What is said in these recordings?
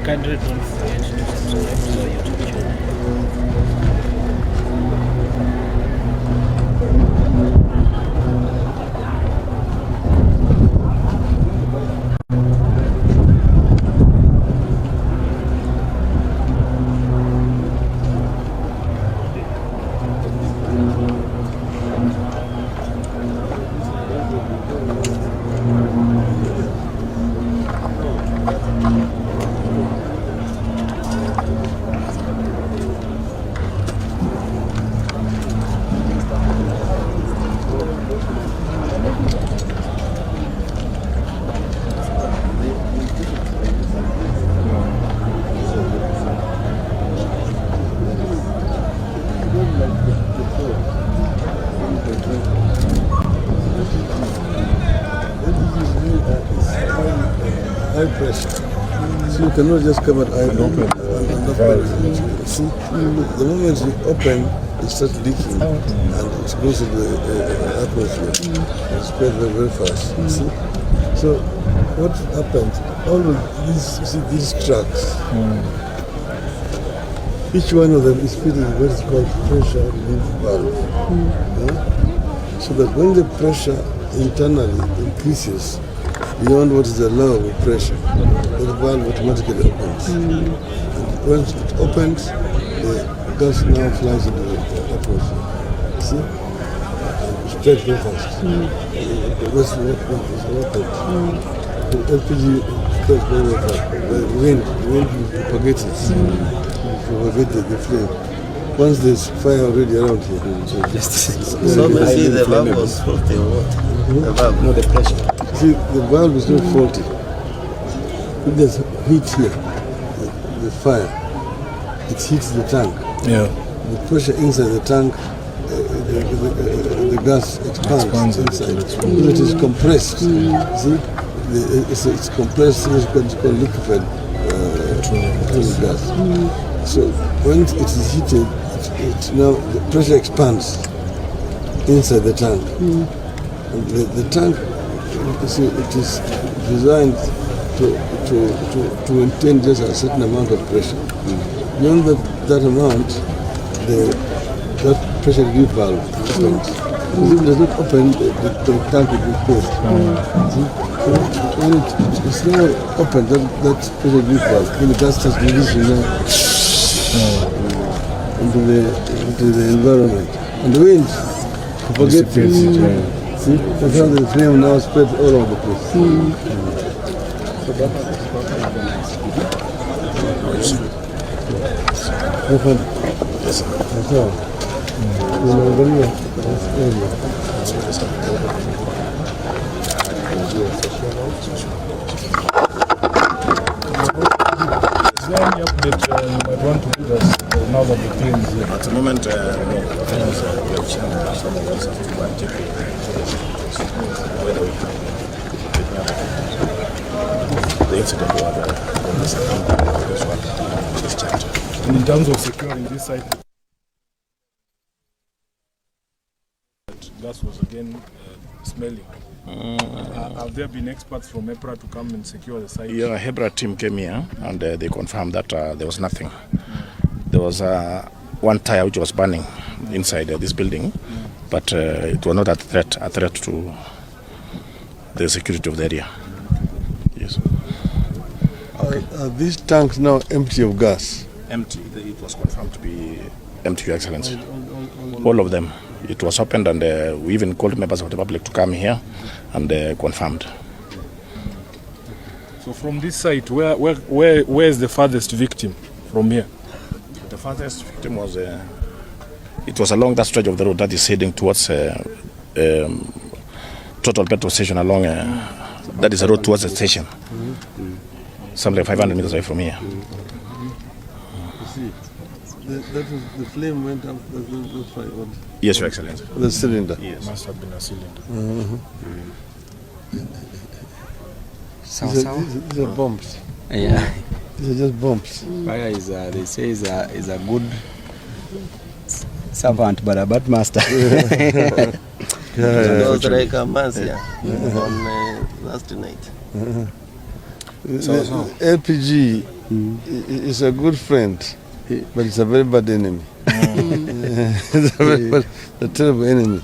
kindly don't forget to subscribe to our YouTube channel. High pressure. So you cannot just come at high pressure. See, the moment you open, it starts leaking and it goes into the atmosphere. It spreads very, very fast. See? So what happens? All of these trucks, each one of them is fitted with what is called pressure relief valve. So that when the pressure internally increases beyond what is allowable pressure, the valve automatically opens. And once it opens, the gas now flies into the atmosphere. See? And it spreads very fast. The rest of it is open. The LPG spreads very fast. The wind propagates it. Propagate the flame. Once there's fire already around here. So basically the valve was faulty or what? The valve, not the pressure. See, the valve is not faulty. If there's heat here, the fire, it heats the tank. Yeah. The pressure inside the tank, the gas expands inside. So it is compressed. See, it's compressed. It's called liquefied petroleum gas. So when it is heated, it's now the pressure expands inside the tank. And the tank, see, it is designed to maintain just a certain amount of pressure. Beyond that amount, that pressure relief valve opens. If it does not open, the tank will be closed. When it's now open, that pressure relief valve, then the gas starts releasing now into the environment. And the wind propagates. See, that's how the flame now spreads all over the place. Is there any update you might want to give us now that the plane is here? At the moment, no. We have changed some of us to go and check whether we can the incident or this one is checked. And in terms of securing this site, gas was again smelling. Have there been experts from EPRA to come and secure the site? Yeah, EPRA team came here and they confirmed that there was nothing. There was one tire which was burning inside this building, but it was not a threat to the security of the area. Yes. Are these tanks now empty of gas? Empty. It was confirmed to be empty, Your Excellency. All of them. It was opened, and we even called members of the public to come here and confirmed. So from this site, where is the farthest victim from here? The farthest victim was it was along that stretch of the road that is heading towards Total Petrol Station along that is a road towards the station. Something like 500 meters away from here. The flame went up the fire. Yes, Your Excellency. The cylinder. Yes. Must have been a cylinder. These are bombs. Yeah. These are just bombs. Fire is they say is a good servant but a bad master. It was like a mass on last night. LPG is a good friend, but it's a very bad enemy. It's a terrible enemy.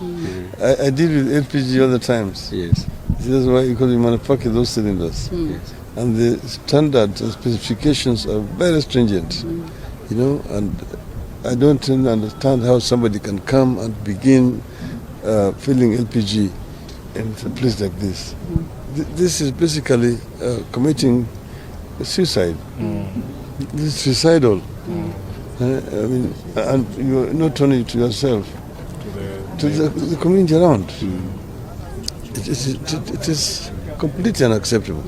I deal with LPG other times. Yes. That's why, because we manufacture those cylinders. Yes. And the standards and specifications are very stringent, you know, and I don't understand how somebody can come and begin filling LPG in a place like this. This is basically committing suicide. This is suicidal. I mean, and you're not only to yourself, to the community around. It is completely unacceptable.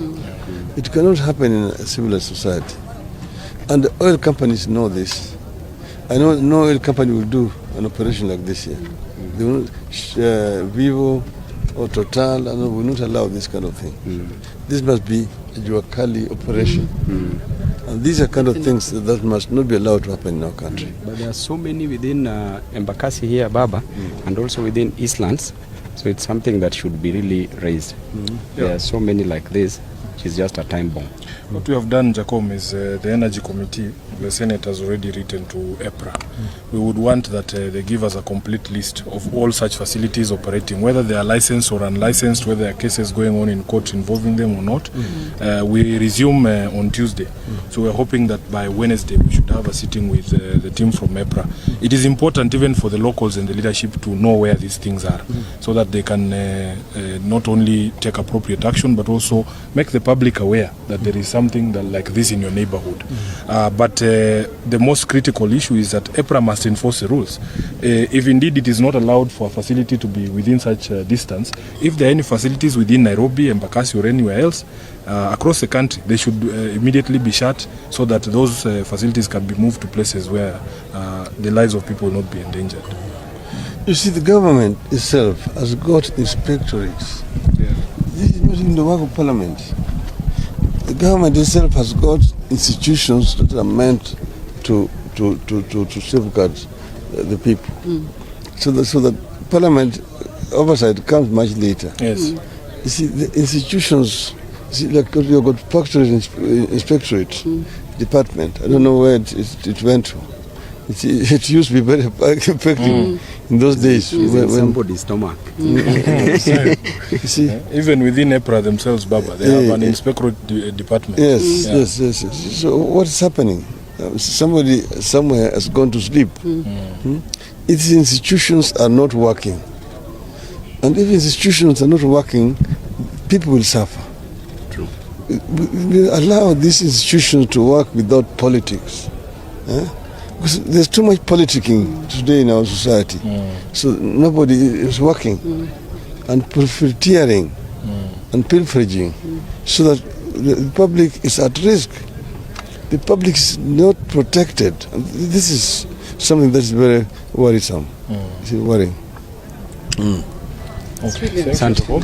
It cannot happen in a civilized society. And the oil companies know this. I know no oil company will do an operation like this here. They will not, Vivo or Total will not allow this kind of thing. This must be a Juakali operation. And these are kind of things that must not be allowed to happen in our country. But there are so many within Embakasi here, Baba, and also within Eastlands. So it's something that should be really raised. There are so many like this, which is just a time bomb. What we have done, Jacom, is the Energy Committee, the Senate has already written to EPRA. We would want that they give us a complete list of all such facilities operating, whether they are licensed or unlicensed, whether there are cases going on in court involving them or not. We resume on Tuesday. So we're hoping that by Wednesday we should have a sitting with the team from EPRA. It is important even for the locals and the leadership to know where these things are, so that they can not only take appropriate action, but also make the public aware that there is something that like this in your neighborhood. But the most critical issue is that EPRA must enforce the rules. If indeed it is not allowed for a facility to be within such a distance, if there are any facilities within Nairobi, Embakasi or anywhere else across the country, they should immediately be shut so that those facilities can be moved to places where the lives of people will not be endangered. You see, the government itself has got inspectorates. This is not in the work of Parliament. The government itself has got institutions that are meant to safeguard the people. So that Parliament oversight comes much later. Yes. You see, the institutions, like you've got factory inspectorate department. I don't know where it went to. It used to be very effective in those days. When somebody's stomach. You see? Even within EPRA themselves, Baba, they have an inspectorate department. Yes. So what is happening? Somebody somewhere has gone to sleep. Its institutions are not working. And if institutions are not working, people will suffer. True. We allow these institutions to work without politics. Because there's too much politicking today in our society. So nobody is working and profiteering and pilfering, so that the public is at risk. The public is not protected. And this is something that is very worrisome. It's worrying. Okay. Thank you.